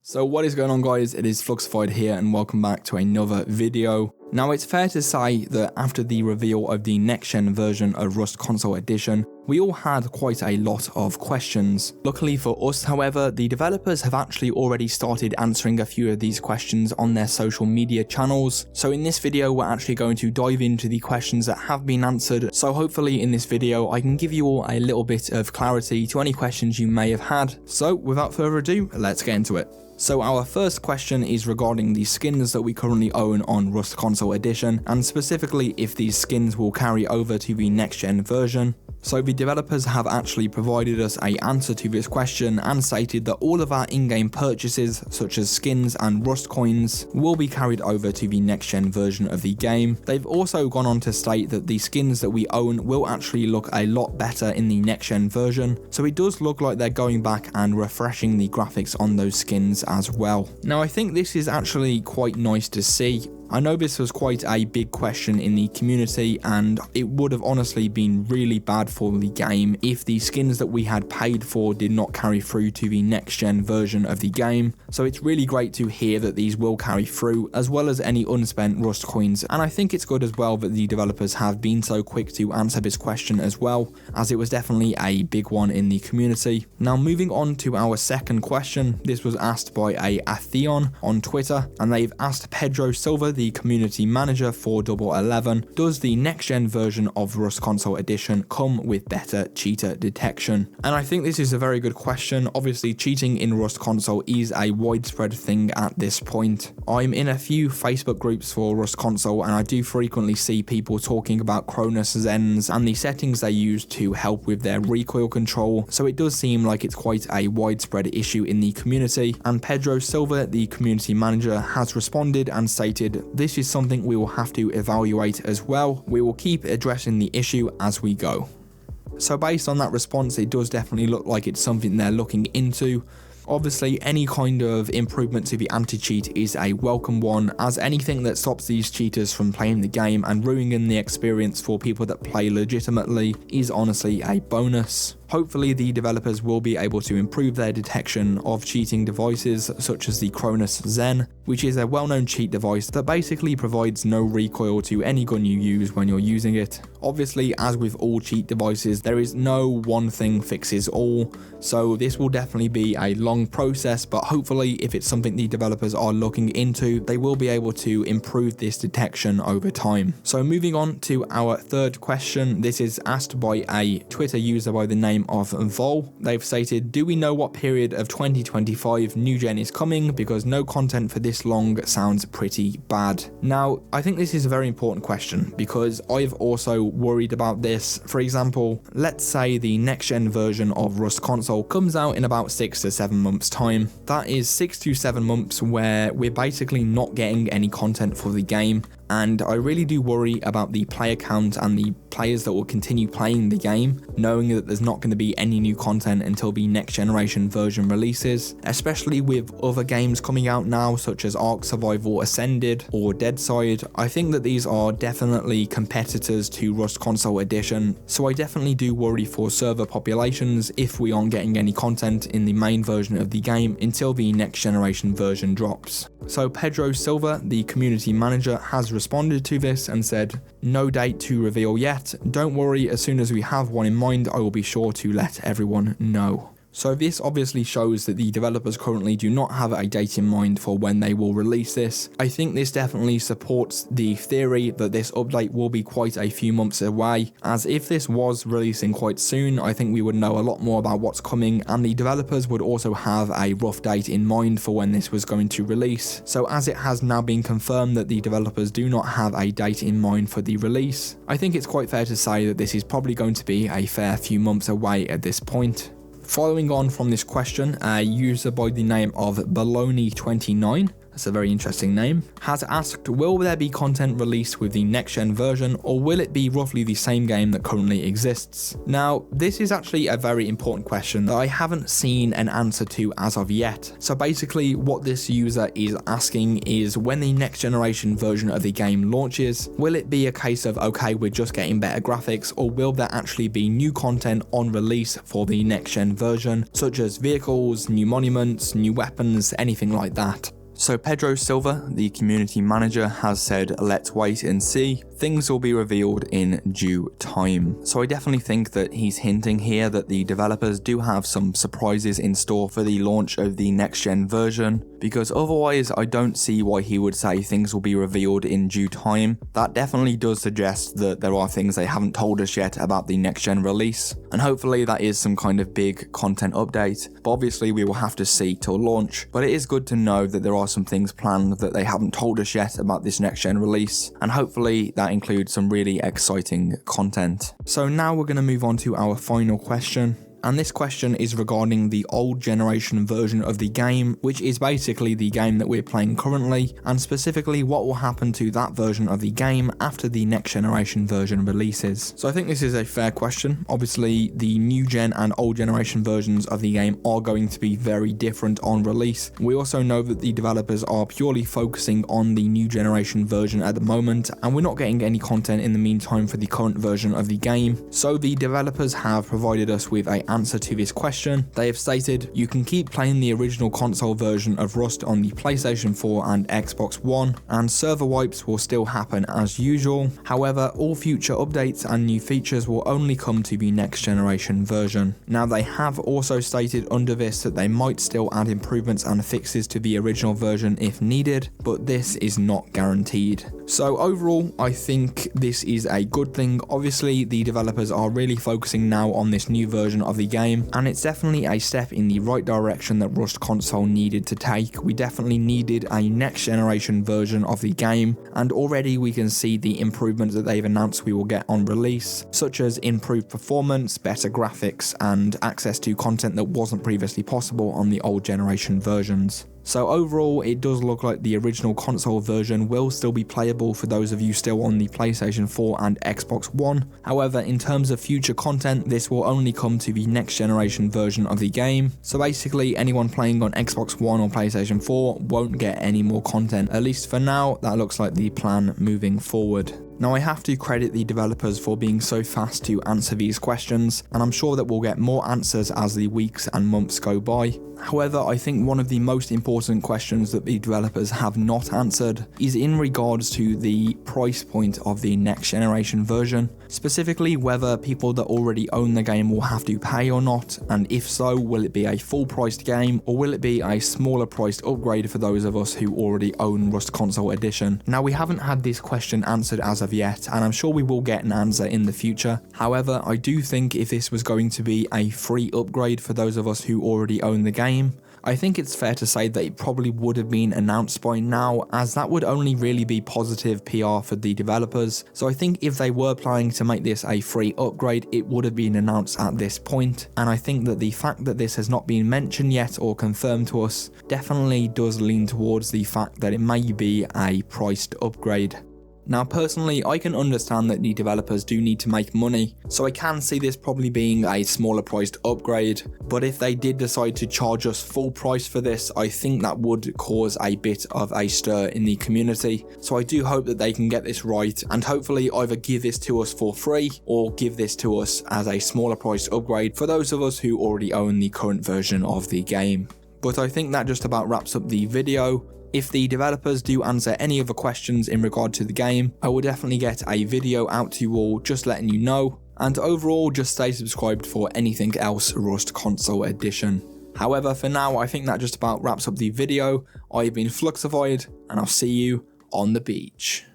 So what is going on, guys? It is Fluxified here and welcome back to another video. Now, it's fair to say that after the reveal of the next-gen version of Rust Console Edition, we all had quite a lot of questions. Luckily for us, however, the developers have actually already started answering a few of these questions on their social media channels. So in this video, we're actually going to dive into the questions that have been answered. So hopefully in this video, I can give you all a little bit of clarity to any questions you may have had. So without further ado, let's get into it. So our first question is regarding the skins that we currently own on Rust Console Edition, and specifically if these skins will carry over to the next gen version. So the developers have actually provided us an answer to this question and stated that all of our in-game purchases such as skins and Rust coins will be carried over to the next gen version of the game. They've also gone on to state that the skins that we own will actually look a lot better in the next gen version, so it does look like they're going back and refreshing the graphics on those skins as well. Now, I think this is actually quite nice to see. I know this was quite a big question in the community, and it would have honestly been really bad for the game if the skins that we had paid for did not carry through to the next gen version of the game. So it's really great to hear that these will carry through, as well as any unspent Rust coins, and I think it's good as well that the developers have been so quick to answer this question as well, as it was definitely a big one in the community. Now, moving on to our second question, this was asked by a Atheon on Twitter, and they've asked Pedro Silva, the community manager for 11, does the next gen version of Rust Console Edition come with better cheater detection? And I think this is a very good question. Obviously, cheating in Rust Console is a widespread thing at this point. I'm in a few Facebook groups for Rust Console, and I do frequently see people talking about Cronus Zens and the settings they use to help with their recoil control, so it does seem like it's quite a widespread issue in the community. And Pedro Silva, the community manager, has responded and stated, "This is something we will have to evaluate as well. We will keep addressing the issue as we go." So based on that response, it does definitely look like it's something they're looking into. Obviously, any kind of improvement to the anti-cheat is a welcome one, as anything that stops these cheaters from playing the game and ruining the experience for people that play legitimately is honestly a bonus. Hopefully, the developers will be able to improve their detection of cheating devices such as the Cronus Zen, which is a well-known cheat device that basically provides no recoil to any gun you use when you're using it. Obviously, as with all cheat devices, there is no one thing fixes all, so this will definitely be a long process, but hopefully if it's something the developers are looking into, they will be able to improve this detection over time. So moving on to our third question, this is asked by a Twitter user by the name of Vol. They've stated, "Do we know what period of 2025 new gen is coming, because no content for this long sounds pretty bad?" Now, I think this is a very important question because I've also worried about this. For example, let's say the next gen version of Rust Console comes out in about 6 to 7 months time. That is 6 to 7 months where we're basically not getting any content for the game, and I really do worry about the player count and the players that will continue playing the game, knowing that there's not going to be any new content until the next generation version releases, especially with other games coming out now such as Ark Survival Ascended or Deadside. I think that these are definitely competitors to Rust Console Edition, so I definitely do worry for server populations if we aren't getting any content in the main version of the game until the next generation version drops. So Pedro Silva, the community manager, has responded to this and said, "No date to reveal yet. Don't worry, as soon as we have one in mind, I will be sure to let everyone know." So this obviously shows that the developers currently do not have a date in mind for when they will release this. I think this definitely supports the theory that this update will be quite a few months away, as if this was releasing quite soon, I think we would know a lot more about what's coming, and the developers would also have a rough date in mind for when this was going to release. So as it has now been confirmed that the developers do not have a date in mind for the release, I think it's quite fair to say that this is probably going to be a fair few months away at this point. Following on from this question, a user by the name of Baloney29 that's a very interesting name, has asked, will there be content released with the next gen version, or will it be roughly the same game that currently exists? Now, this is actually a very important question that I haven't seen an answer to as of yet. So basically what this user is asking is, when the next generation version of the game launches, will it be a case of, okay, we're just getting better graphics, or will there actually be new content on release for the next gen version, such as vehicles, new monuments, new weapons, anything like that? So Pedro Silva, the community manager, has said, let's wait and see. Things will be revealed in due time. So I definitely think that he's hinting here that the developers do have some surprises in store for the launch of the next gen version, because otherwise I don't see why he would say things will be revealed in due time. That definitely does suggest that there are things they haven't told us yet about the next gen release, and hopefully that is some kind of big content update, but obviously we will have to see till launch. But it is good to know that there are some things planned that they haven't told us yet about this next gen release, and hopefully that includes some really exciting content. So now we're going to move on to our final question. And this question is regarding the old generation version of the game, which is basically the game that we're playing currently, and specifically what will happen to that version of the game after the next generation version releases. So I think this is a fair question. Obviously the new gen and old generation versions of the game are going to be very different on release. We also know that the developers are purely focusing on the new generation version at the moment, and we're not getting any content in the meantime for the current version of the game. So the developers have provided us with an answer to this question. They have stated, you can keep playing the original console version of Rust on the PlayStation 4 and Xbox One, and server wipes will still happen as usual. However, all future updates and new features will only come to the next generation version. Now they have also stated under this that they might still add improvements and fixes to the original version if needed, but this is not guaranteed. So overall, I think this is a good thing. Obviously, the developers are really focusing now on this new version of the game, and it's definitely a step in the right direction that Rust console needed to take. We definitely needed a next generation version of the game, and already we can see the improvements that they've announced we will get on release, such as improved performance, better graphics, and access to content that wasn't previously possible on the old generation versions. So overall, it does look like the original console version will still be playable for those of you still on the PlayStation 4 and Xbox One. However, in terms of future content, this will only come to the next generation version of the game. So basically, anyone playing on Xbox One or PlayStation 4 won't get any more content. At least for now, that looks like the plan moving forward. Now I have to credit the developers for being so fast to answer these questions, and I'm sure that we'll get more answers as the weeks and months go by. However, I think one of the most important questions that the developers have not answered is in regards to the price point of the next generation version, specifically whether people that already own the game will have to pay or not, and if so, will it be a full priced game or will it be a smaller priced upgrade for those of us who already own Rust Console Edition. Now we haven't had this question answered as of yet, and I'm sure we will get an answer in the future. However, I do think if this was going to be a free upgrade for those of us who already own the game, I think it's fair to say that it probably would have been announced by now, as that would only really be positive PR for the developers. So I think if they were planning to make this a free upgrade, it would have been announced at this point. And I think that the fact that this has not been mentioned yet or confirmed to us definitely does lean towards the fact that it may be a priced upgrade. Now personally, I can understand that the developers do need to make money, so I can see this probably being a smaller priced upgrade, but if they did decide to charge us full price for this, I think that would cause a bit of a stir in the community. So I do hope that they can get this right, and hopefully either give this to us for free or give this to us as a smaller priced upgrade for those of us who already own the current version of the game. But I think that just about wraps up the video. If the developers do answer any other questions in regard to the game, I will definitely get a video out to you all just letting you know, and overall just stay subscribed for anything else Rust Console Edition. However, for now I think that just about wraps up the video. I've been Fluxified, and I'll see you on the beach.